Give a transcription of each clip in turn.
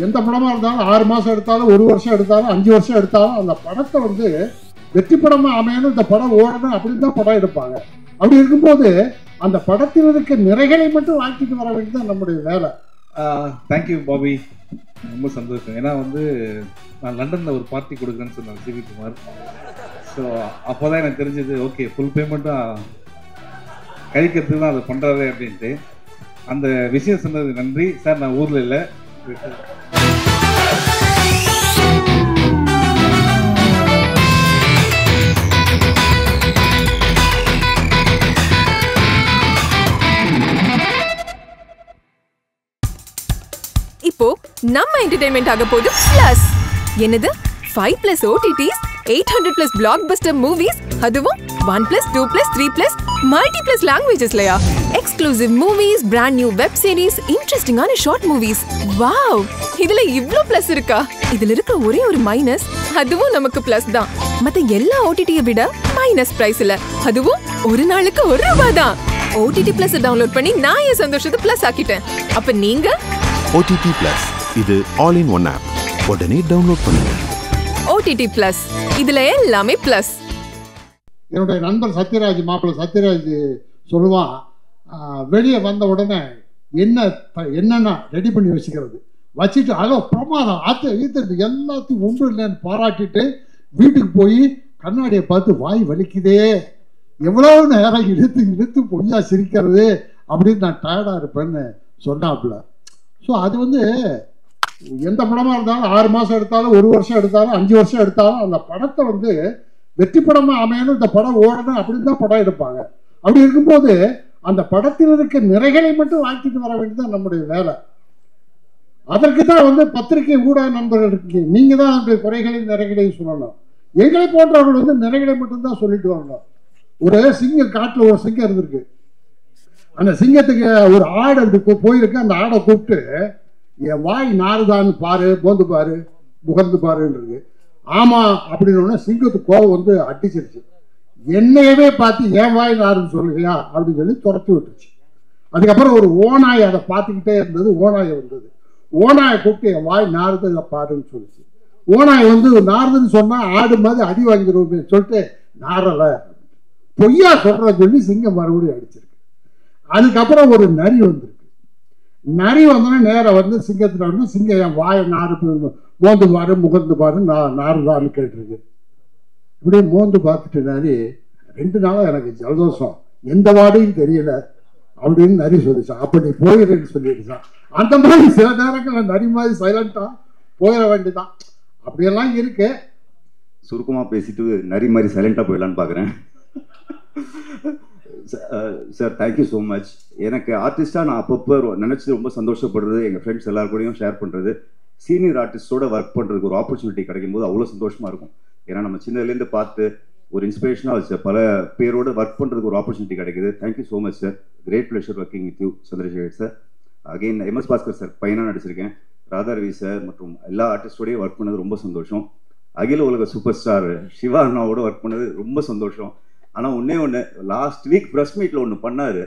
எந்த படமாக இருந்தாலும் 6 மாதம் எடுத்தாலும் 1 வருஷம் எடுத்தாலும் 5 வருஷம் எடுத்தாலும் அந்த படத்தை வந்து வெற்றி படமாக அமையணும், இந்த படம் ஓடணும் அப்படின்னு தான் படம் எடுப்பாங்க. அப்படி இருக்கும்போது அந்த படத்தில் இருக்க நிறைகளை மட்டும் வாங்கிட்டு வர வேண்டியது நம்முடைய வேலை. தேங்க்யூ பாபி, ரொம்ப சந்தோஷம். ஏன்னா வந்து நான் லண்டனில் ஒரு பார்ட்டி கொடுக்குறேன்னு சொன்னேன் சிவி குமார். ஸோ அப்போ தான் எனக்கு தெரிஞ்சது, ஓகே ஃபுல் பேமெண்ட்டும் கழிக்கிறதுக்கு தான் அதை பண்ணுறாரு அப்படின்ட்டு. அந்த விஷயம் சொன்னது நன்றி சார். நான் ஊரில் இல்லை. இப்போ நம்ம என்டர்டெயின்மெண்ட் ஆக போகுது பிளஸ். என்னது 5+ OTTs, 800+ blockbuster movies, அதுவும் 1+, 2+, 3+, multi+ languagesலயா? Exclusive movies, brand new web series, interestingஆன short movies. Wow, இதுல இவ்ளோ பிளஸ் இருக்கா? இதுல இருக்க ஒரே ஒரு மைனஸ், அதுவும் நமக்கு பிளஸ் தான். மத்த எல்லா OTT-யை விட மைனஸ் பிரைஸ்ல, அதுவும் ஒரு நாளுக்கு ₹1 தான். OTT Plus டவுன்லோட் பண்ணி நான் என் சந்தோஷத்தை பிளஸ் ஆக்கிட்டேன். அப்ப நீங்க OTT Plus, இது ஆல் இன் ஒன் ஆப். உடனே டவுன்லோட் பண்ணுங்க. OTT Plus, இதுல எல்லாமே பிளஸ். என்னுடைய நண்பர் சத்யராஜ், மாப்பிள்ளை சத்யராஜ் சொல்லுவான், வெளியே வந்த உடனே என்னென்ன ரெடி பண்ணி வச்சுக்கிறது வச்சுட்டு, அதோ பிரமாதம் ஈத்துட்டு எல்லாத்தையும் ஒன்றும் இல்லைன்னு பாராட்டிட்டு வீட்டுக்கு போய் கண்ணாடியை பார்த்து வாய் வலிக்குதே, எவ்வளோ நேரம் இழுத்து பொய்யா சிரிக்கிறது அப்படின்னு நான் டயர்டாக இருப்பேன்னு சொன்னாப்புல. ஸோ அது வந்து எந்த படமாக இருந்தாலும் 6 மாதம் எடுத்தாலும் 1 வருஷம் எடுத்தாலும் 5 வருஷம் எடுத்தாலும் அந்த படத்தை வந்து வெற்றி படமாக அமையணும், இந்த படம் ஓடணும் அப்படின்னு தான் படம் எடுப்பாங்க. அப்படி இருக்கும்போது அந்த படத்தில் இருக்க நிறைகளை மட்டும் வாங்கிட்டு வர வேண்டியது நம்முடைய வேலை. அதற்கு தான் வந்து பத்திரிகை ஊடக நண்பர்கள் இருக்கு, நீங்கள் தான் அந்த குறைகளையும் நிறைகளையும் சொல்லணும். எங்களை போன்றவர்கள் வந்து நிறைகளை மட்டும்தான் சொல்லிட்டு வரணும். ஒரு சிங்கம், காட்டில் ஒரு சிங்கம் இருந்திருக்கு. அந்த சிங்கத்துக்கு ஒரு ஆடு அப்படி போயிருக்கு. அந்த ஆடை கூப்பிட்டு என் வாய் நாறுதான்னு பாரு, போந்து பாரு, முகர்ந்து பாருன்றது. ஆமாம் அப்படின்னு சிங்கத்துக்கு கோவம் வந்து அடிச்சிருச்சு. என்னையவே பார்த்து என் வாய் நாருன்னு சொல்லுறியா அப்படின்னு சொல்லி துரத்தி விட்டுருச்சு. அதுக்கப்புறம் ஒரு ஓநாய் அதை பார்த்துக்கிட்டே இருந்தது. ஓநாயை வந்தது. ஓநாயை கூப்பிட்டு என் வாய் நாறுது பாருன்னு சொல்லிச்சு. ஓநாய் வந்து நாறுதுன்னு சொன்னால் ஆடு மாதிரி அடி வாங்கிடுவோமே சொல்லிட்டு நாரலை, பொய்யா சொல்கிறேன்னு சொல்லி சிங்கம் மறுபடியும் அடிச்சிருக்கு. அதுக்கப்புறம் ஒரு நரி வந்திருக்கு. நரி வந்தோடனே நேராக வந்து சிங்கத்தில் வந்து சிங்கம் என் வாயை நாறு மோந்து பாரு, முகர்ந்து பாரு, நாறுதான்னு கேட்டிருக்கு. இப்படியே மோந்து பார்த்துட்டு நரி, 2 நாளாக எனக்கு ஜலதோஷம், எந்த வாடையும் தெரியல அப்படின்னு நரி சொல்லிச்சான். அப்போ நீ போயிடுன்னு சொல்லிடுச்சான். அந்த மாதிரி சில நேரங்களில் நரி மாதிரி சைலண்டாக போயிட வேண்டியதான். அப்படியெல்லாம் இருக்கு. சுருக்கமாக பேசிட்டு நரி மாதிரி சைலண்டாக போயிடலான்னு பார்க்குறேன். Sir thank you so much. எனக்கு ஆர்டிஸ்டாக நான் அப்பப்போ நினச்சி ரொம்ப சந்தோஷப்படுறது, எங்கள் ஃப்ரெண்ட்ஸ் எல்லாருக்கூடையும் ஷேர் பண்ணுறது, சீனியர் ஆர்டிஸ்டோட ஒர்க் பண்ணுறதுக்கு ஒரு ஆப்பர்ச்சுனிட்டி கிடைக்கும் போது அவ்வளோ சந்தோஷமாக இருக்கும். ஏன்னா நம்ம சின்னதுலேருந்து பார்த்து ஒரு இன்ஸ்பிரேஷனாக வச்ச பல பேரோட ஒர்க் பண்ணுறதுக்கு ஒரு ஆப்பர்ச்சுனிட்டி கிடைக்குது. Thank you so much sir. Great pleasure working with you Chandrasekhar sir. Again MS Bhaskar sir பையனாக நடிச்சிருக்கேன். ராதாரவி சார் மற்றும் எல்லா ஆர்டிஸ்டோடையும் ஒர்க் பண்ணது ரொம்ப சந்தோஷம். அகில உலக சூப்பர் ஸ்டார் சிவா அண்ணாவோட ஒர்க் பண்ணது ரொம்ப சந்தோஷம். ஆனால் ஒன்று லாஸ்ட் வீக் ப்ரெஸ் மீட்டில் ஒன்று பண்ணார்.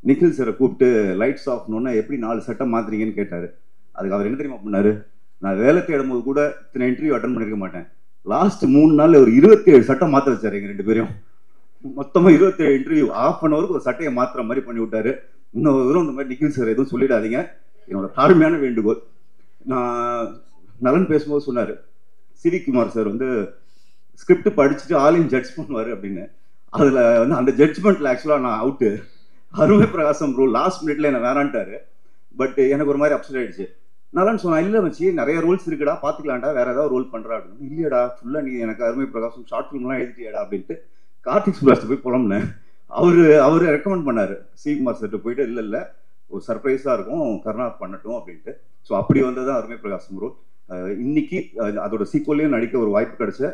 நிக்கில் சாரை கூப்பிட்டு லைட்ஸ் ஆஃப்னோன்னா எப்படி 4 சட்டம் மாற்றுறீங்கன்னு கேட்டார். அதுக்கு அவர் என்ன தெரியுமா பண்ணார், நான் வேலை தேடும் போது கூட இத்தனை இன்டர்வியூ அட்டன் பண்ணியிருக்க மாட்டேன், லாஸ்ட் 3 நாள் ஒரு 27 சட்டம் மாற்ற வச்சார். எங்கள் 2 பேரையும் மொத்தமாக 27 இன்டர்வியூ 1/2 hour ஒரு சட்டையை மாற்றுற மாதிரி பண்ணி விட்டாரு. இன்னும் இந்த மாதிரி நிக்கில் சார் எதுவும் சொல்லிடாதீங்க, என்னோட தாழ்மையான வேண்டுகோள். நான் நலன் பேசும்போது சொன்னார், சிவி குமார் சார் வந்து ஸ்கிரிப்ட் படிச்சுட்டு ஆலையும் ஜட்ஜ் பண்ணுவார் அப்படின்னு. அதில் வந்து அந்த ஜட்ஜ்மெண்ட்டில் ஆக்சுவலாக நான் அவுட்டு. அருமை பிரகாசம் ரோல் லாஸ்ட் மினிட்ல என்ன வேணான்ட்டாரு. பட் எனக்கு ஒரு மாதிரி அப்செட் ஆகிடுச்சு. நல்லான்னு சொன்னா, இல்லை வச்சு நிறைய ரோல்ஸ் இருக்குடா, பார்த்துக்கலாம்டா, வேற ஏதாவது ரோல் பண்ணுறா அப்படின்னு. இல்லையடா ஃபுல்லாக நீ எனக்கு அருமை பிரகாசம் ஷார்ட் ஃபிலிம்லாம் எழுதிட்டியாடா அப்படின்ட்டு கார்த்திக் சுப்ராஜ் போய் புலம்புனேன். அவர் ரெக்கமெண்ட் பண்ணார் சிகுமார் சார்ட்டு போயிட்டு, இல்லை ஒரு சர்ப்ரைஸாக இருக்கும், கருணா பண்ணட்டும் அப்படின்ட்டு. ஸோ அப்படி வந்தது தான் அருமை பிரகாசம் ரோல். இன்னைக்கு அதோட சீக்வல்லையும் நடிக்க ஒரு வாய்ப்பு கிடைச்ச.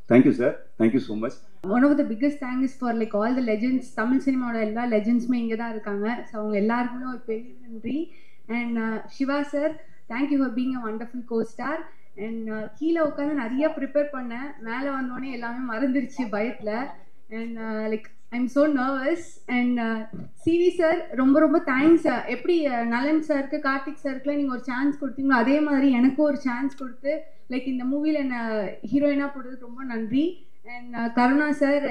Thank you sir, thank you so much. One of the biggest thanks for like all the legends, Tamil cinema oda ella legends me inga da irukanga. So avanga ellarkume or periya nandri. And Shiva sir, thank you for being a wonderful co-star. And கீழ உட்கார்ந்து நிறைய prepare பண்ணேன், மேலே வந்தோடனே எல்லாமே மறந்துருச்சு பயத்தில். And like I'm so nervous. And CV sir ரொம்ப ரொம்ப தேங்க்ஸ். எப்படி நலன் சாருக்கு கார்த்திக் சாருக்குலாம் நீங்கள் ஒரு சான்ஸ் கொடுத்தீங்களோ அதே மாதிரி எனக்கும் ஒரு சான்ஸ் கொடுத்து லைக் இந்த மூவியில் என்னை ஹீரோயினாக போட்டதுக்கு ரொம்ப நன்றி. And Karuna sir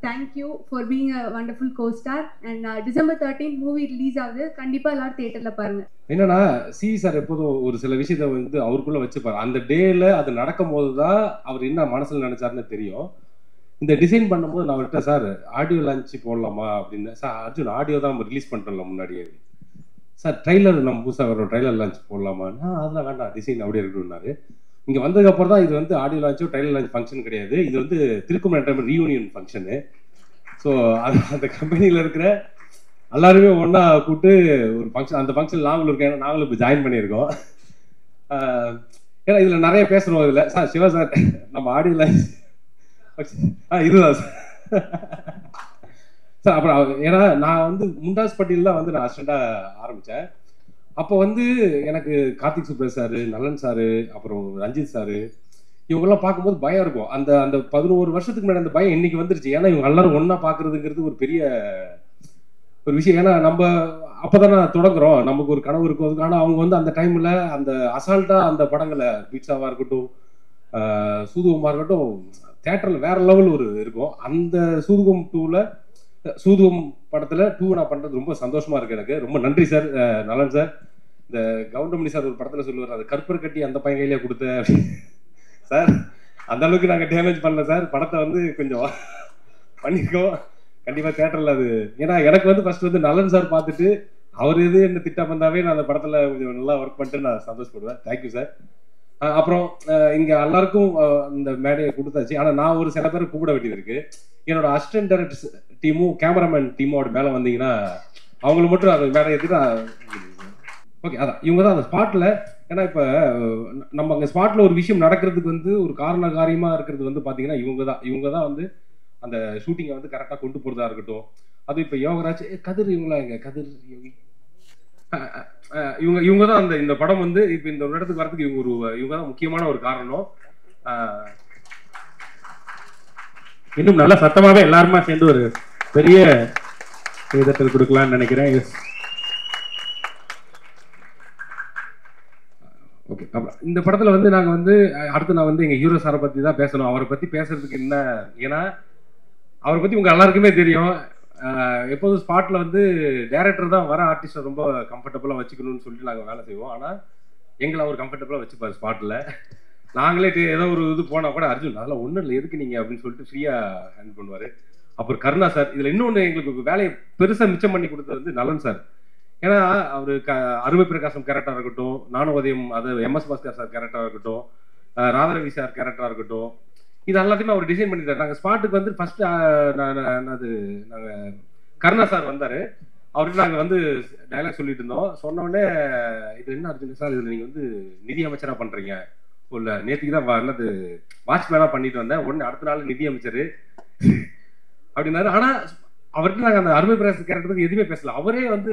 thank you for being a wonderful co-star. And December 13 movie release ஆகுது, கண்டிப்பாக எல்லாரும் தியேட்டரில் பாருங்கள். என்னன்னா சிவி சார் எப்போதும் ஒரு சில விஷயத்த வந்து அவருக்குள்ள வச்சுப்பாரு. அந்த டேல அது நடக்கும் போது தான் அவர் என்ன மனசில் நினைச்சாருன்னு தெரியும். இந்த டிசைன் பண்ணும்போது நான் விட்டேன், சார் ஆடியோ லான்ச் போடலாமா அப்படின்னு. சார் அர்ஜுன் ஆடியோ தான் நம்ம ரிலீஸ் பண்ணிட்டோம்ல முன்னாடியே. சார் ட்ரைலர் நம்ம புதுசாக வரோம், ட்ரைலர் லான்ச் போடலாமான்னா அதெல்லாம் வேண்டாம், டிசைன் அப்படியே இருக்கணும்னாரு. இங்கே வந்ததுக்கப்புறம் தான் இது வந்து ஆடியோ லான்ச்சோ ட்ரைலர் லான்ச் ஃபங்க்ஷன் கிடையாது, இது வந்து Thirukumaran entertainment reunion function. So அது அந்த கம்பெனியில் இருக்கிற எல்லாருமே ஒன்றா கூப்பிட்டு ஒரு ஃபங்க்ஷன், அந்த ஃபங்க்ஷன் நாங்களும் இருக்கோம், ஏன்னா நாங்களும் இப்போ ஜாயின் பண்ணியிருக்கோம். ஏன்னா இதில் நிறைய பேசுகிறோம். இதில் சார் சிவா சார் நம்ம ஆடியோ லான்ச் இதுதான் சார். அப்புறம் ஏன்னா நான் வந்து முண்டாஸ் பட்டியலில் வந்து நான் அசிஸ்டண்டாக ஆரம்பித்தேன். அப்போ வந்து எனக்கு கார்த்திக் சுப்ரேஷ் சார், நலன் சார், அப்புறம் ரஞ்சித் சார், இவங்கெல்லாம் பார்க்கும்போது பயம் இருக்கும். அந்த அந்த 11 வருஷத்துக்கு முன்னாடி அந்த பயம் இன்னைக்கு வந்துருச்சு. ஏன்னா இவங்க எல்லாரும் ஒன்றா பார்க்குறதுங்கிறது ஒரு பெரிய ஒரு விஷயம். ஏன்னா நம்ம அப்போதானே தொடங்குறோம், நமக்கு ஒரு கனவு இருக்கும் அதுக்கு. ஆனால் அவங்க வந்து அந்த டைமில் அந்த அசால்ட்டாக அந்த படங்களை பீட்சாவாக இருக்கட்டும், சூதுகமாக இருக்கட்டும், தேட்டரில் வேற லெவல் ஒரு இருக்கும். அந்த சூதுகம் 2ல சூதுகம் படத்தில் 2 நான் பண்ணுறது ரொம்ப சந்தோஷமாக இருக்குது எனக்கு. ரொம்ப நன்றி சார், நலன் சார். இந்த கவுண்டமணி சார் ஒரு படத்தில் சொல்லுவார், அது கற்பர் கட்டி அந்த பையன் கையிலே கொடுத்த சார். அந்த அளவுக்கு நாங்கள் டேமேஜ் பண்ணல சார், படத்தை வந்து கொஞ்சம் பண்ணியிருக்கோம் கண்டிப்பாக தேட்டரில். அது ஏன்னா எனக்கு வந்து ஃபர்ஸ்ட் வந்து நலன் சார் பார்த்துட்டு அவர் எது என்ன திட்டம் வந்தாவே நான் அந்த படத்தில் கொஞ்சம் நல்லா ஒர்க் பண்ணிட்டு நான் சந்தோஷப்படுவேன். Thank you sir. அப்புறம் இங்கே எல்லாருக்கும் இந்த மேடையை கொடுத்தாச்சு. ஆனால் நான் ஒரு சில பேரை கூப்பிட வேண்டியது இருக்கு. என்னோட அசிஸ்டன்ட் டைரக்டர்ஸ் டீமும் கேமராமேன் டீமோட மேலே வந்தீங்கன்னா அவங்களை மட்டும் அந்த மேடை எடுத்துட்டு ஓகே. அதான் இவங்க தான் அந்த ஸ்பாட்டில். ஏன்னா இப்போ நம்ம அங்கே ஸ்பாட்டில் ஒரு விஷயம் நடக்கிறதுக்கு வந்து ஒரு காரண காரியமாக இருக்கிறது வந்து பார்த்தீங்கன்னா இவங்க தான் வந்து அந்த ஷூட்டிங்கை வந்து கரெக்டாக கொண்டு போகிறதா இருக்கட்டும். அது இப்போ யோகராஜ் கதிர், இவங்களா எங்க கதிர் யோகி, இவங்க தான் அந்த இந்த படம் வந்து இப்போ இந்த ஒரு இடத்துக்கு வரதுக்கு இவங்க தான் முக்கியமான ஒரு காரணம். இன்னும் நல்லா சத்தமாவே எல்லாருமா சேர்ந்து ஒரு பெரிய விதத்தில் கொடுக்கலாம்னு நினைக்கிறேன். ஓகே. அப்புறம் இந்த படத்துல வந்து நாங்க வந்து அடுத்து நான் வந்து எங்க ஹீரோ சாரை பத்தி தான் பேசணும். அவரை பத்தி பேசுறதுக்கு என்ன, ஏன்னா அவரை பத்தி உங்க எல்லாருக்குமே தெரியும். எப்போதும் ஸ்பாட்ல வந்து டைரக்டர் தான் வர ஆர்டிஸ்டை ரொம்ப கம்ஃபர்டபுளா வச்சுக்கணும்னு சொல்லிட்டு நாங்க வேலை செய்வோம். ஆனா எங்களை அவர் கம்ஃபர்டபுளா வச்சுப்பாரு ஸ்பாட்ல. நாங்களே ஏதோ ஒரு இது போனா கூட அர்ஜுன் அதெல்லாம் ஒன்றும் இல்லை எதுக்கு நீங்க அப்படின்னு சொல்லிட்டு ஃப்ரீயா ஹேண்டில் பண்ணுவாரு. அப்புறம் கருணா சார். இதுல இன்னொன்று எங்களுக்கு வேலையை பெருசா மிச்சம் பண்ணி கொடுத்தது வந்து நலன் சார். ஏன்னா அவரு அருமை பிரகாசம் கேரக்டரா இருக்கட்டும், நானுவதயம் அது MS பாஸ்கர் சார் கேரக்டரா இருக்கட்டும், ராதாரவி சார் கேரக்டரா இருக்கட்டும், இது எல்லாத்தையுமே அவர் டிசைன் பண்ணிட்டாரு. நாங்கள் ஸ்பாட்டுக்கு வந்து ஃபர்ஸ்ட் நாங்கள் கருணா சார் வந்தாரு. அவர்கிட்ட நாங்கள் வந்து டைலாக் சொல்லிட்டு இருந்தோம். சொன்ன உடனே இது என்ன அர்ஜுன் சார், இதில் நீங்கள் வந்து நிதி அமைச்சராக பண்ணுறீங்க, இல்லை நேற்றுக்கு தான் என்னது வாட்ச்மேனாக பண்ணிட்டு வந்தேன், உடனே அடுத்த நாள் நிதி அமைச்சர் அப்படின்னாரு. ஆனால் அவர்கிட்ட நாங்கள் அந்த அருமை பிரகாசம் கேரக்டருக்கு எதுவுமே பேசல. அவரே வந்து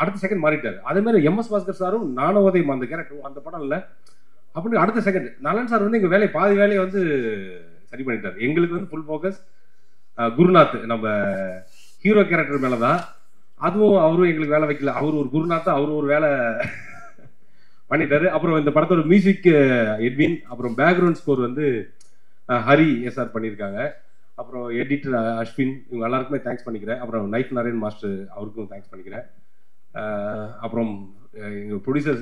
அடுத்த செகண்ட் மாறிட்டார். அதே மாதிரி MS பாஸ்கர் சாரும் நானுவதயம் அந்த கேரக்டர் அந்த படம் இல்லை அப்படின்னு அடுத்த செகண்ட் நலன் சார் வந்து எங்கள் வேலையை பாதி வேலையை வந்து சரி பண்ணிட்டார். எங்களுக்கு வந்து ஃபுல் ஃபோக்கஸ் குருநாத் நம்ம ஹீரோ கேரக்டர் மேலே தான். அதுவும் அவரும் எங்களுக்கு வேலை வைக்கல. அவர் ஒரு குருநாத், அவரும் ஒரு வேலை பண்ணிட்டாரு. அப்புறம் இந்த படத்தோட மியூசிக் எட்வின், அப்புறம் பேக்ரவுண்ட் ஸ்கோர் வந்து ஹரி SR பண்ணியிருக்காங்க. அப்புறம் எடிட்டர் அஸ்வின், இவங்க எல்லாருக்குமே தேங்க்ஸ் பண்ணிக்கிறேன். அப்புறம் நைஃப் நாராயண் மாஸ்டர் அவருக்கும் தேங்க்ஸ் பண்ணிக்கிறேன். அப்புறம் எங்கள் ப்ரொடியூசர்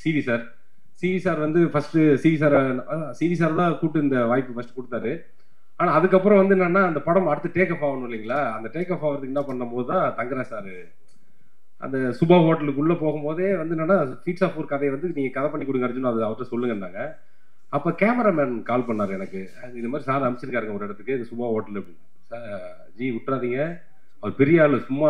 சிவி சார் வந்து ஃபர்ஸ்ட் சிவி சார் தான் கூப்பிட்டு இந்த வாய்ப்பு ஃபர்ஸ்ட் கொடுத்தாரு. ஆனால் அதுக்கப்புறம் வந்து என்னன்னா அந்த படம் அடுத்து டேக் ஆஃப் ஆகணும் இல்லைங்களா, அந்த டேக் ஆஃப் ஆகிறதுக்கு என்ன பண்ணும்போது தான் தங்கராஜ் சார் அந்த சுபா ஹோட்டலுக்குள்ளே போகும்போதே வந்து என்னன்னா ஃபீட்ஸ் ஆஃப் ஒரு கதையை வந்து நீங்கள் கதை பண்ணி கொடுங்க அர்ஜுன், அது அவர்கிட்ட சொல்லுங்கன்னாங்க. அப்போ கேமராமேன் கால் பண்ணார் எனக்கு, இது மாதிரி சார் அனுப்பிச்சிருக்காருங்க ஒரு இடத்துக்கு, இது சுபா ஹோட்டல் அப்படின்னு. சார் ஜி விட்டுறாதீங்க, அவர் பெரிய ஆள், சும்மா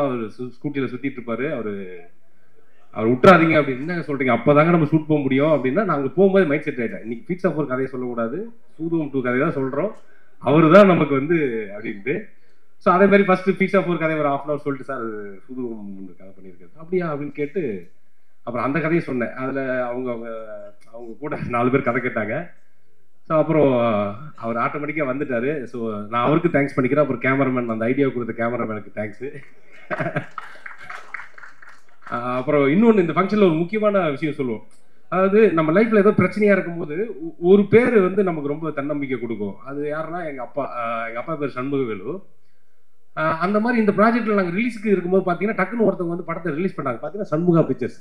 ஸ்கூட்டியில் சுற்றிட்டு இருப்பாரு, அவர் விட்டுறாதீங்க அப்படின்னு. என்ன சொல்றீங்க, அப்போதாங்க நம்ம ஷூட் போக முடியும் அப்படின்னா. நாங்கள் போகும்போது மைண்ட் செட் ஆகிட்டேன், இன்னைக்கு ஃபீட்ஸ் ஆஃப் ஒரு கதையை சொல்லக்கூடாது, சூதுவம் 2 கதையை தான் சொல்கிறோம், அவரு தான் நமக்கு வந்து அப்படின்ட்டு. ஸோ அதே மாதிரி ஃபர்ஸ்ட் ஃபீட்ஸ் ஆஃப் ஒரு கதை ஒரு 1/2 hour சொல்லிட்டு சார் சூதுவம் கதை பண்ணியிருக்காரு அப்படியா அப்படின்னு கேட்டு அப்புறம் அந்த கதையை சொன்னேன். அதில் அவங்க கூட 4 பேர் கதை கேட்டாங்க. ஸோ அப்புறம் அவர் ஆட்டோமேட்டிக்காக வந்துட்டார். ஸோ நான் அவருக்கு தேங்க்ஸ் பண்ணிக்கிறேன். அப்புறம் கேமராமேன் அந்த ஐடியா கொடுத்த கேமராமேனுக்கு தேங்க்ஸு. அப்புறம் இன்னொன்று, இந்த ஃபங்க்ஷனில் ஒரு முக்கியமான விஷயம் சொல்லுவோம். அதாவது நம்ம லைஃப்பில் ஏதோ பிரச்சனையாக இருக்கும்போது ஒரு பேர் வந்து நமக்கு ரொம்ப தன்னம்பிக்கை கொடுக்கும். அது யாருன்னா எங்கள் அப்பா பேர் சண்முகவேலு. அந்த மாதிரி இந்த ப்ராஜெக்டில் நாங்கள் ரிலீஸுக்கு இருக்கும்போது பார்த்தீங்கன்னா டக்குன்னு ஒருத்தவங்க வந்து படத்தை ரிலீஸ் பண்ணாங்க. பார்த்தீங்கன்னா சண்முகா பிக்சர்ஸ்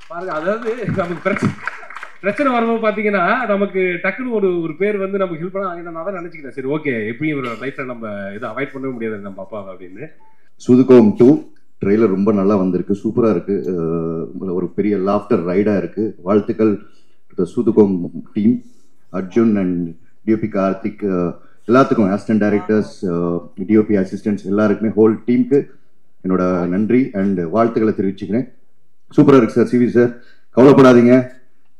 பாருங்க. அதாவது நமக்கு பிரச்சனை வரும்போது பார்த்தீங்கன்னா நமக்கு டக்குன்னு ஒரு பேர் வந்து நமக்கு ஹெல்ப் பண்ண. நான் தான் நினச்சிக்கிட்டேன், சரி ஓகே எப்படியும் ஒரு லைஃப்பில் நம்ம இதை அவாய்ட் பண்ணவே முடியாது நம்ம அப்பாவை அப்படின்னு. சூதுகோம் 2 ட்ரெய்லர் ரொம்ப நல்லா வந்திருக்கு, சூப்பராக இருக்குது, ஒரு பெரிய லாஃப்டர் ரைடாக இருக்குது. வாழ்த்துக்கள் சூதுகோம் team, Arjun and DOP Karthik, எல்லாத்துக்கும் அசிஸ்டன்ட் டைரக்டர்ஸ், டிஓபி அசிஸ்டன்ட்ஸ் எல்லாருக்குமே, ஹோல் டீமுக்கு என்னோட நன்றி அண்ட் வாழ்த்துக்களை தெரிவிச்சுக்கிறேன். சூப்பராக இருக்குது சார். சிவி சார் கவலைப்படாதீங்க,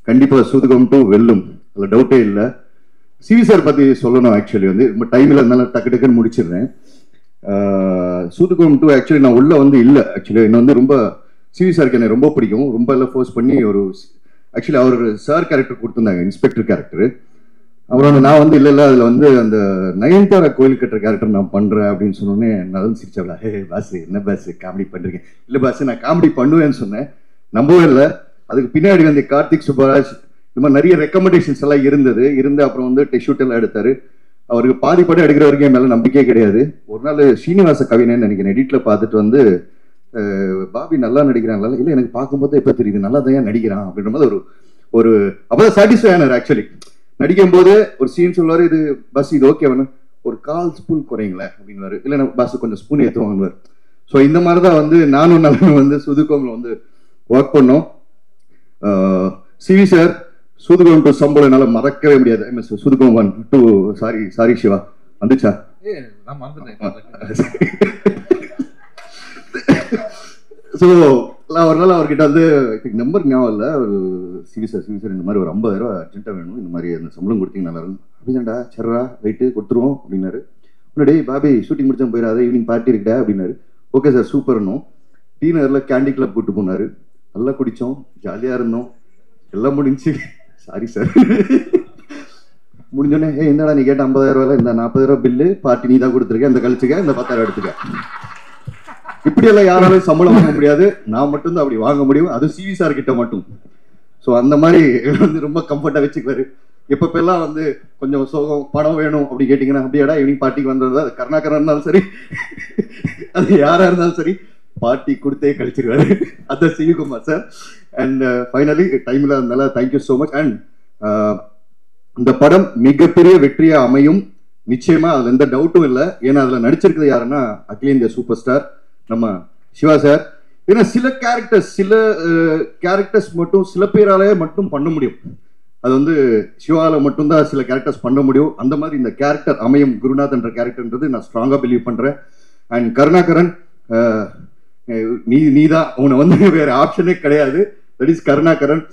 கண்டிப்பாக சூதுகோம் 2 வெல்லும், அதில் டவுட்டே இல்லை. சிவி சார் பற்றி சொல்லணும். ஆக்சுவலி வந்து ரொம்ப டைமில் இருந்தாலும் டக்கு டக்குன்னு முடிச்சிடுறேன். சூதுகோம் 2 ஆக்சுவலி நான் உள்ள வந்து இல்லை. ஆக்சுவலி என்ன வந்து ரொம்ப சிவி சாருக்கு என்னை ரொம்ப பிடிக்கும். ரொம்ப எல்லாம் ஃபோர்ஸ் பண்ணி ஒரு ஆக்சுவலி அவர் சார் கேரக்டர் கொடுத்துருந்தாங்க, இன்ஸ்பெக்டர் கேரக்டர். அப்புறம் நான் வந்து இல்லை அதில் வந்து அந்த நயன்தாரா கோயில் கட்டுற கேரக்டர் நான் பண்ணுறேன் அப்படின்னு சொன்னோன்னே நான் சிரிச்சாவில, ஹே பாஸ் என்ன பாஸ் காமெடி பண்ணுறீங்க? இல்லை பாஸ் நான் காமெடி பண்ணுவேன்னு சொன்னேன், நம்பவே இல்லை. அதுக்கு பின்னாடி வந்து கார்த்திக் சுப்பராஜ் இந்த மாதிரி நிறைய ரெக்கமெண்டேஷன்ஸ் எல்லாம் இருந்து அப்புறம் வந்து டெஷூட் எல்லாம் எடுத்தாரு. அவருக்கு பாதி படம் எடுக்கிற வரைக்கும் என் மேலே நம்பிக்கையே கிடையாது. ஒரு நாள் ஸ்ரீனிவாச கவினேன்னு நினைக்கிறேன், எடிட்ல பார்த்துட்டு வந்து பாபி நல்லா நடிக்கிறான், இல்லை எனக்கு பார்க்கும்போது எப்போ தெரியுது நல்லா தான் நடிக்கிறான் அப்படின்ற மாதிரி ஒரு அப்போதான் சாட்டிஸ்ஃபை ஆனார். ஆக்சுவலி நடிக்கும் போது ஒரு சீன் சொல்லுவார், இது பஸ் இது ஓகே வேணும், ஒரு 1/4 ஸ்பூன் குறைங்களேன் அப்படின்வாரு, இல்லை பஸ் கொஞ்சம் ஸ்பூன் ஏற்றுவாங்குவார். ஸோ இந்த மாதிரி தான் வந்து நானும் நலனும் வந்து சூதுகோமில் வந்து ஒர்க் பண்ணோம். சிவி சார் சூதுகோம் 2 சம்பளம் என்னால மறக்கவே முடியாது. சூதுகோம் 1 2 சாரி சிவா வந்துச்சா? ஸோ ஒரு நாள் அவர்கிட்ட வந்து நம்பர் ஞாபகம் இல்லை, ஒரு சிவி சார் இந்த மாதிரி ஒரு 50,000 அர்ஜென்ட்டாக வேணும், இந்த மாதிரி அந்த சம்பளம் கொடுத்தீங்க நல்லா இருக்கும் அப்படிதான்டா, சர்ரா ரைட்டு கொடுத்துருவோம் அப்படின்னாரு. முன்னாடி பாபி ஷூட்டிங் முடிச்சா போயிடாத, ஈவினிங் பார்ட்டி இருக்குடா அப்படின்னாரு. ஓகே சார் சூப்பர்னும். டீனரில் கேண்டி கிளப் கூப்பிட்டு போனார், நல்லா குடித்தோம், ஜாலியாக இருந்தோம், எல்லாம் முடிஞ்சு. சாரி சார் முடிஞ்சோடனே என்னடா நீ கேட்ட 50,000 இந்த 40,000 பில்லு பார்ட்டி நீ தான் கொடுத்துருக்க, இந்த கழிச்சுக்க, இந்த 10,000 எடுத்துக்க. இப்படியெல்லாம் யாராலும் சம்பளம் வாங்க முடியாது, நான் மட்டும்தான் அப்படி வாங்க முடியும், அது சிவி சார் கிட்ட மட்டும். ஸோ அந்த மாதிரி வந்து ரொம்ப கம்ஃபர்ட்டாக வச்சுக்குவாரு. எப்பப்பெல்லாம் வந்து கொஞ்சம் சோகம் பணம் வேணும் அப்படி கேட்டிங்கன்னா, அப்படியாடா ஈவினிங் பார்ட்டிக்கு வந்தது, அது கருணாகரன் இருந்தாலும் சரி அது யாராக இருந்தாலும் சரி பார்ட்டி கொடுத்தே கழிச்சிருவாரு. அதான் சிவிகுமார் சார். அண்ட் ஃபைனலி டைமில் இருந்தால தேங்க்யூ ஸோ மச். அண்ட் இந்த படம் மிகப்பெரிய வெற்றியா அமையும் நிச்சயமா, அதுல எந்த டவுட்டும் இல்லை. ஏன்னா அதுல நடிச்சிருக்கிறது யாருன்னா அகில இந்திய சூப்பர் ஸ்டார் நம்ம சிவா சார். ஏன்னா சில கேரக்டர்ஸ் மட்டும் சில பேராலே மட்டும் பண்ண முடியும், அது வந்து சிவால மட்டும்தான் சில கேரக்டர்ஸ் பண்ண முடியும். அந்த மாதிரி இந்த கேரக்டர் அமையும், குருநாத் என்ற கேரக்டர்ன்றது நான் ஸ்ட்ராங்கா பிலீவ் பண்றேன். அண்ட் கருணாகரன் நீதான், உன்னை வந்து வேற ஆப்ஷனே கிடையாது, தட் இஸ் கருணாகரன்.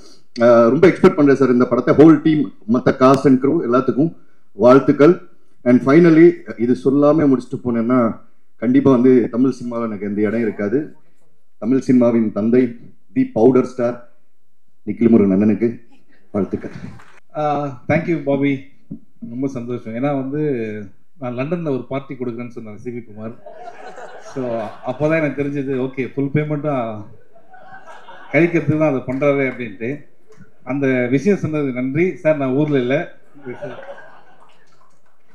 ரொம்ப எக்ஸ்பெக்ட் பண்றேன் சார் இந்த படத்தை. ஹோல் டீம், மற்ற காஸ்ட் அண்ட் க்ரூ எல்லாத்துக்கும் வாழ்த்துக்கள். அண்ட் ஃபைனலி இது சொல்லாம முடிச்சுட்டு போனேன்னா கண்டிப்பா வந்து தமிழ் சினிமாவில் எனக்கு எந்த இடம் இருக்காது. தமிழ் சினிமாவின் தந்தை, தி பவுடர் ஸ்டார் நிக்கில் முருகன் அண்ணனுக்கு வாழ்த்துக்கள். தேங்க்யூ பாபி, ரொம்ப சந்தோஷம். ஏன்னா வந்து நான் லண்டனில் ஒரு பார்ட்டி கொடுக்குறேன்னு சொன்னார் சிவி குமார். ஸோ அப்போ தான் எனக்கு தெரிஞ்சது, ஓகே ஃபுல் பேமெண்ட்டும் கழிக்கிறதுக்கு தான் அதை பண்ணுறாரு அப்படின்ட்டு. அந்த விஷயம் சொன்னது நன்றி சார். நான் ஊரில் இல்லை.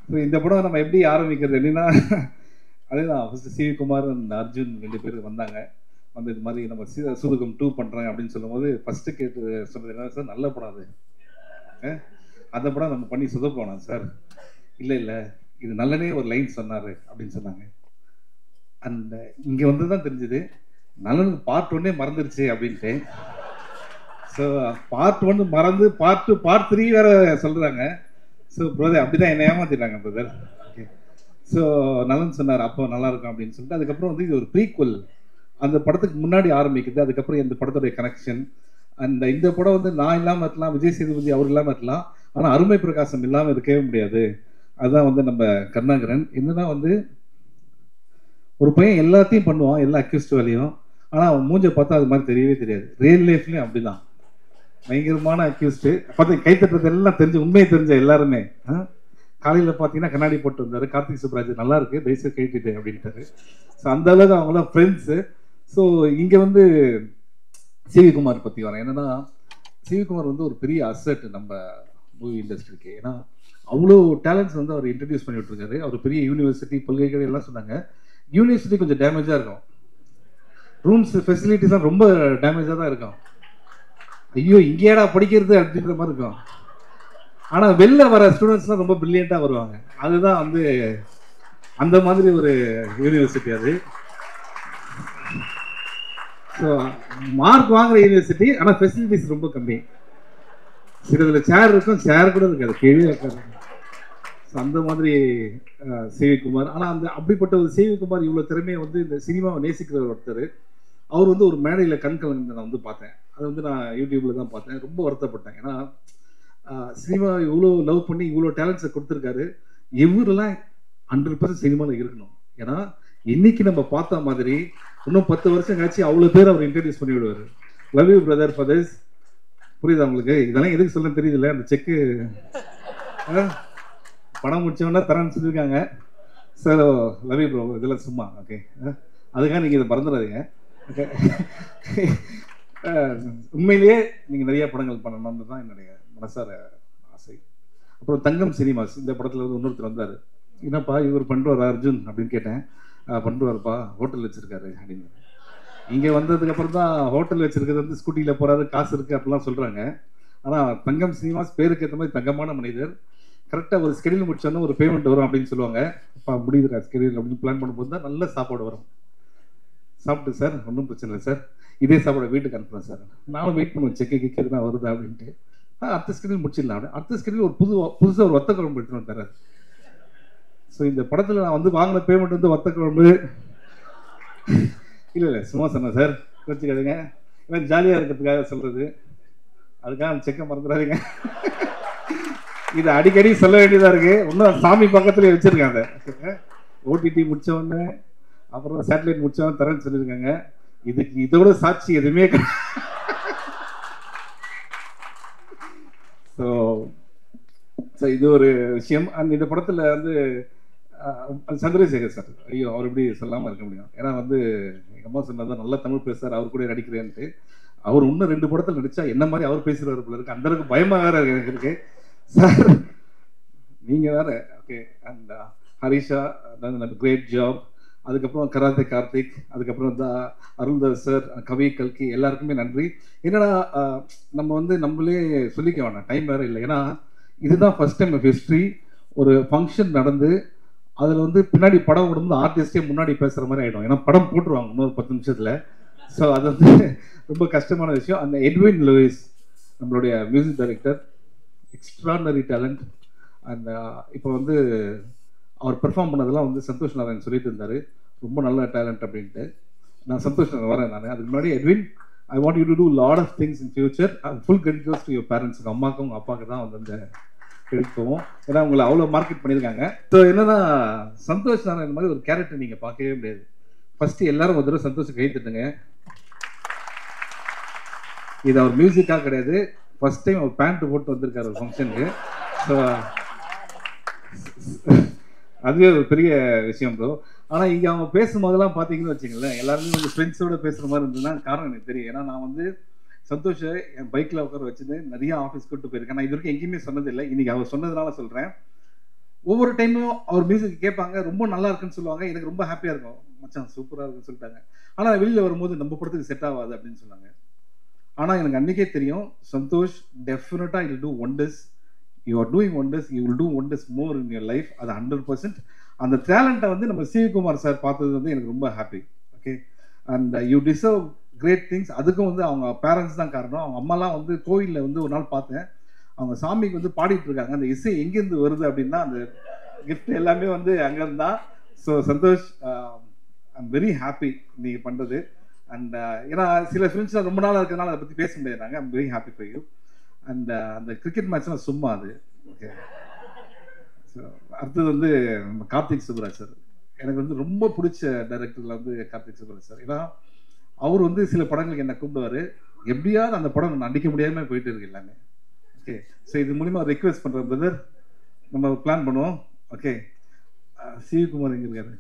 ஸோ இந்த படம் நம்ம எப்படி ஆரம்பிக்கிறது அப்படின்னா, அதேதான் first CV Kumar and Arjun 2 பேர் வந்தாங்க. வந்து இது மாதிரி நம்ம சூதுகம் 2 பண்ணுறாங்க அப்படின்னு சொல்லும் போது ஃபஸ்ட்டு கேட்டு சொன்னது என்ன சார், நல்ல படம் அது, அந்த படம் நம்ம பண்ணி சொதப்போனோம் சார். இல்லை இது நல்லனே ஒரு லைன் சொன்னார் அப்படின்னு சொன்னாங்க. அந்த இங்கே வந்து தான் தெரிஞ்சுது நல்லனுக்கு பார்ட் 1 மறந்துருச்சு அப்படின்ட்டு. ஸோ பார்ட் 1 மறந்து பார்ட் 2 பார்ட் 3 வேற சொல்கிறாங்க. ஸோ பிரதர் அப்படி தான் என்ன ஏமாத்திட்டாங்க பிரதர். ஓகே, ஸோ நலன் சொன்னார் அப்போ நல்லா இருக்கும் அப்படின்னு சொல்லிட்டு. அதுக்கப்புறம் வந்து இது ஒரு ப்ரீக்வல், அந்த படத்துக்கு முன்னாடி ஆரம்பிக்குது. அதுக்கப்புறம் இந்த படத்துடைய கனெக்ஷன். அந்த இந்த படம் வந்து நான் இல்லாமல் இருக்கலாம், விஜய் சேதுபதி அவர் இல்லாமல் இருக்கலாம், ஆனால் அருமை பிரகாசம் இல்லாமல் இருக்கவே முடியாது. அதுதான் வந்து நம்ம கருணாகரன். என்னன்னா வந்து ஒரு பையன் எல்லாத்தையும் பண்ணுவான், எல்லா அக்யூஸ்ட் வேலையும், ஆனால் அவன் மூஞ்சை பார்த்தா அது மாதிரி தெரியவே தெரியாது. ரியல் லைஃப்லேயும் அப்படிதான். பயங்கரமான அக்யூஸ்டு. பார்த்து கைத்தட்டுறது எல்லாம் தெரிஞ்சு உண்மையை தெரிஞ்ச எல்லாருமே. காலையில் பார்த்தீங்கன்னா கண்ணாடி போட்டு வந்தார் கார்த்திக் சுப்ராஜ், நல்லா இருக்கு தயவுசெய்து கைட்டிட்டு அப்படின்ட்டாரு. ஸோ அந்த அளவுக்கு அவங்களாம் ஃப்ரெண்ட்ஸு. ஸோ இங்கே வந்து சிவி குமார் பற்றி வரேன். என்னன்னா சிவி குமார் வந்து ஒரு பெரிய அசெட் நம்ம மூவி இண்டஸ்ட்ரிக்கு. ஏன்னா அவ்வளோ டேலண்ட்ஸ் வந்து அவர் இன்ட்ரடியூஸ் பண்ணி விட்டுருக்காரு. அவர் பெரிய யூனிவர்சிட்டி பல்கலைக்கழகம் எல்லாம் சொன்னாங்க. யூனிவர்சிட்டி கொஞ்சம் டேமேஜாக இருக்கும், ரூம்ஸ் ஃபெசிலிட்டிஸ்லாம் ரொம்ப டேமேஜாக தான் இருக்கும். ஐயோ இங்கேடா படிக்கிறது அப்படின்ற மாதிரி இருக்கும். ஆனால் வெளில வர ஸ்டூடெண்ட்ஸ்லாம் ரொம்ப பிரில்லியண்ட்டாக வருவாங்க. அதுதான் வந்து அந்த மாதிரி ஒரு யூனிவர்சிட்டி அது. ஸோ மார்க் வாங்குற யூனிவர்சிட்டி, ஆனால் ஃபெசிலிட்டிஸ் ரொம்ப கம்மி. சிலதுல சேர் இருக்கும், சேர் கூட இருக்காது, கீழே இருக்காது. ஸோ அந்த மாதிரி சிவி குமார். ஆனால் அந்த அப்படிப்பட்ட ஒரு சிவி குமார் இவ்வளோ திறமையை வந்து இந்த சினிமாவை நேசிக்கிற ஒருத்தர். அவர் வந்து ஒரு மேடையில் கண் கலந்து நான் வந்து பார்த்தேன். அது வந்து நான் யூடியூப்பில் தான் பார்த்தேன். ரொம்ப வருத்தப்பட்டேன். ஏன்னா சினிமா இவ்வளோ லவ் பண்ணி இவ்வளோ டேலண்ட்ஸை கொடுத்துருக்காரு. இவரெல்லாம் 100% சினிமாவில் இருக்கணும். ஏன்னா இன்னைக்கு நம்ம பார்த்த மாதிரி இன்னும் 10 வருஷம் கழிச்சு அவ்வளோ பேர் அவர் இன்ட்ரடியூஸ் பண்ணி விடுவார். Love you brother fathers. புரியுதா உங்களுக்கு? இதெல்லாம் எதுக்கு சொல்ல தெரியுதுல்ல. அந்த செக்கு படம் முடிச்சவொன்னா தரேன்னு சொல்லியிருக்காங்க. ஸோ லவ் யூ ப்ரோ, இதெல்லாம் சும்மா ஓகே. அதுக்காக நீங்கள் இதை மறந்துடாதீங்க. ஓகே, உண்மையிலேயே நீங்கள் நிறைய படங்கள் பண்ணணும்னு தான் என்னுடைய மனசார ஆசை. அப்புறம் தங்கம் சினிமாஸ் இந்த படத்தில் வந்து இன்னொருத்தர் வந்தார். என்னப்பா இவர் பண்ணுறாரு அர்ஜுன் அப்படின்னு கேட்டேன். பண்ணுவார்ப்பா, ஹோட்டல் வச்சுருக்காரு அப்படின்னு. இங்கே வந்ததுக்கப்புறம் தான் ஹோட்டல் வச்சுருக்கிறது வந்து ஸ்கூட்டியில் போகிறாரு, காசு இருக்குது அப்படிலாம் சொல்கிறாங்க. ஆனால் தங்கம் சினிமாஸ் பேருக்கு ஏற்ற மாதிரி தங்கமான மனிதர். கரெக்டாக ஒரு ஸ்கெடியூல் முடிச்சோன்னா ஒரு பேமெண்ட் வரும் அப்படின்னு சொல்லுவாங்க. அப்போ முடியுதுரா ஸ்கெடியூல் அப்படின்னு பிளான் பண்ணும்போது தான் நல்ல சாப்பாடு வரும். சாப்பிட்டு சார் ஒன்றும் பிரச்சனை இல்லை சார், இதே சாப்பாடு வீட்டுக்கு அனுப்புகிறேன் சார். நானும் வெயிட் பண்ணுவேன் செக்கு கிக்கு எதுனா வருதா அப்படின்ட்டு. அடுத்த ஸ்கெடியூல் முடிச்சிடலாம் அப்படின்னு. அடுத்த ஸ்கெடியூல் ஒரு புதுசாக ஒரு வத்த குழம்பு எடுத்துன்னு வந்துட்டார். ஸோ இந்த படத்தில் நான் வந்து வாங்கின பேமெண்ட் வந்து வத்த குழம்பு இல்லை சும்மா சொன்னேன் சார், வச்சுக்காதுங்க, இவன் ஜாலியாக இருக்கிறதுக்காக சொல்கிறது. அதுக்காக அந்த செக்கை மறந்துடாதீங்க. இது அடிக்கடி சொல்ல வேண்டியதாக இருக்குது. இன்னும் சாமி பக்கத்துலேயே வச்சுருக்காங்க. ஓடிடி முடித்தவொடனே அப்புறம் சேட்டலைட் முடிச்சவன் தரேன்னு சொல்லியிருக்காங்க. இதுக்கு இதோட சாட்சி எதுவுமே ஸோ இது ஒரு விஷயம். அண்ட் இந்த படத்தில் வந்து சந்திரசேகர் சார், ஐயோ அவர் எப்படி சொல்லாமல் இருக்க முடியும். ஏன்னா வந்து எங்கள் அம்மா சொன்னதான் நல்லா தமிழ் பேசுகிறார், அவர் கூட நடிக்கிறேன்ட்டு. அவர் இன்னும் 2 படத்தில் நடித்தா என்ன மாதிரி அவர் பேசுகிறார் போல இருக்கு. அந்தளவுக்கு பயமாக வேற இருக்கு சார். நீங்கள் வேற ஓகே. அண்ட் ஹரிஷா கிரேட் ஜாப். அதுக்கப்புறம் கராத்தே கார்த்திக், அதுக்கப்புறம் அருள்தாஸ் சார், கவி கல்கி, எல்லாருக்குமே நன்றி. என்னன்னா நம்ம வந்து நம்மளே சொல்லிக்க வேணாம், டைம் வேறு இல்லை. ஏன்னா இதுதான் ஃபர்ஸ்ட் டைம் ஆஃப் ஹிஸ்ட்ரி. ஒரு ஃபங்க்ஷன் நடந்து அதில் வந்து பின்னாடி படம் விடும்போது ஆர்டிஸ்டே முன்னாடி பேசுகிற மாதிரி ஆகிடும். ஏன்னா படம் போட்டுருவாங்க இன்னொரு 10 நிமிஷத்தில். ஸோ அது வந்து ரொம்ப கஷ்டமான விஷயம். அந்த எட்வின் லூயிஸ் நம்மளுடைய music director, extraordinary talent. And இப்போ வந்து அவர் பெர்ஃபார்ம் பண்ணதெல்லாம் வந்து சந்தோஷ் நாராயண் சொல்லிட்டு இருந்தார், ரொம்ப நல்ல டேலண்ட் அப்படின்ட்டு. நான் சந்தோஷ் நாராயண் வரேன். நான் அதுக்கு முன்னாடி Edwin, I want you to do lot of things in future. Full credit goes to your parents. உங்கள் அம்மாவுக்கும் உங்கள் அப்பாவுக்கு தான் வந்து அந்த கிரெடிட் போவோம். ஏன்னா உங்களை அவ்வளோ மார்க்கெட் பண்ணியிருக்காங்க. ஸோ என்னன்னா சந்தோஷ் நாராயண் மாதிரி ஒரு கேரக்டர் நீங்கள் பார்க்கவே முடியாது. ஃபஸ்ட்டு எல்லாரும் ஒரு தடவை சந்தோஷம் கை தட்டுங்க. இது அவர் மியூசிக்காக கிடையாது, ஃபர்ஸ்ட் டைம் அவர் பேண்ட் போட்டு வந்திருக்காரு ஒரு ஃபங்க்ஷனுக்கு. ஸோ அதுவே ஒரு பெரிய விஷயம் ப்ரோ. ஆனால் இங்கே அவங்க பேசும்போதெல்லாம் பார்த்தீங்கன்னு வச்சுங்களேன், எல்லாருமே வந்து ஃப்ரெண்ட்ஸோடு பேசுகிற மாதிரி இருந்ததுன்னா காரணம் எனக்கு தெரியும். ஏன்னா நான் வந்து சந்தோஷை என் பைக்கில் உட்கார வச்சுட்டு நிறைய ஆஃபீஸ் கூப்பிட்டு போயிருக்கேன். நான் இது வரைக்கும் எங்கேயுமே சொன்னதில்லை, இன்றைக்கி அவர் சொன்னதுனால சொல்கிறேன். ஒவ்வொரு டைமும் அவர் மியூசிக் கேட்பாங்க, ரொம்ப நல்லா இருக்குன்னு சொல்லுவாங்க. எனக்கு ரொம்ப ஹாப்பியாக இருக்கும், மச்சான் சூப்பராக இருக்குன்னு சொல்லிட்டாங்க. ஆனால் வெளியில் வரும்போது நம்ம படத்துக்கு செட் ஆகாது அப்படின்னு சொன்னாங்க. ஆனால் எனக்கு அன்றைக்கே தெரியும், சந்தோஷ் டெஃபினட்டாக I'll do wonders. You are doing wonders, you will do wonders more in your life. அது 100%. அந்த டேலண்ட்டை வந்து நம்ம சிவகுமார் சார் பார்த்தது வந்து எனக்கு ரொம்ப happy. Okay, and you deserve great things. அதுக்கும் வந்து அவங்க பேரண்ட்ஸ் தான் காரணம். அவங்க அம்மாலாம் வந்து கோயிலில் வந்து ஒரு நாள் பார்த்தேன், அவங்க சாமிக்கு வந்து பாடிட்டு இருக்காங்க. அந்த இசை எங்கேருந்து வருது அப்படின்னா அந்த கிஃப்ட் எல்லாமே வந்து அங்கேருந்து தான். So Santhosh, I'm very happy நீங்கள் பண்ணுறது. அண்ட் ஏன்னா சில ஃப்ரெண்ட்ஸ்லாம் ரொம்ப நாளாக இருக்கிறதுனால அதை பற்றி பேச முடியாதுனாங்க. I'm very happy for you. And அந்த கிரிக்கெட் மேட்ச்லாம் சும்மா அது ஓகே. ஸோ அடுத்தது வந்து கார்த்திக் சுப்ராஜ் சார். எனக்கு வந்து ரொம்ப பிடிச்ச டைரக்டரில் வந்து கார்த்திக் சுப்ராஜ் சார். ஏன்னா அவர் வந்து சில படங்களுக்கு என்னை கூப்பிடுவார், எப்படியாவது அந்த படம் நடிக்க முடியாமல் போயிட்டு இருக்கு எல்லாமே. ஓகே, ஸோ இது மூலிமா ரெக்வெஸ்ட் பண்ணுறேன் பிரதர், நம்ம பிளான் பண்ணுவோம். ஓகே, சிவகுமார் எங்கே இருக்காரு?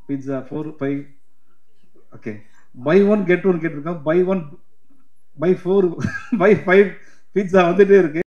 பிட்ஸா 4 5. ஓகே, பை 1 கெட் 1 கேட்டிருக்கோம். பை 1 பை 4 பை 5 பிட்ஸா வந்துட்டே இருக்கு.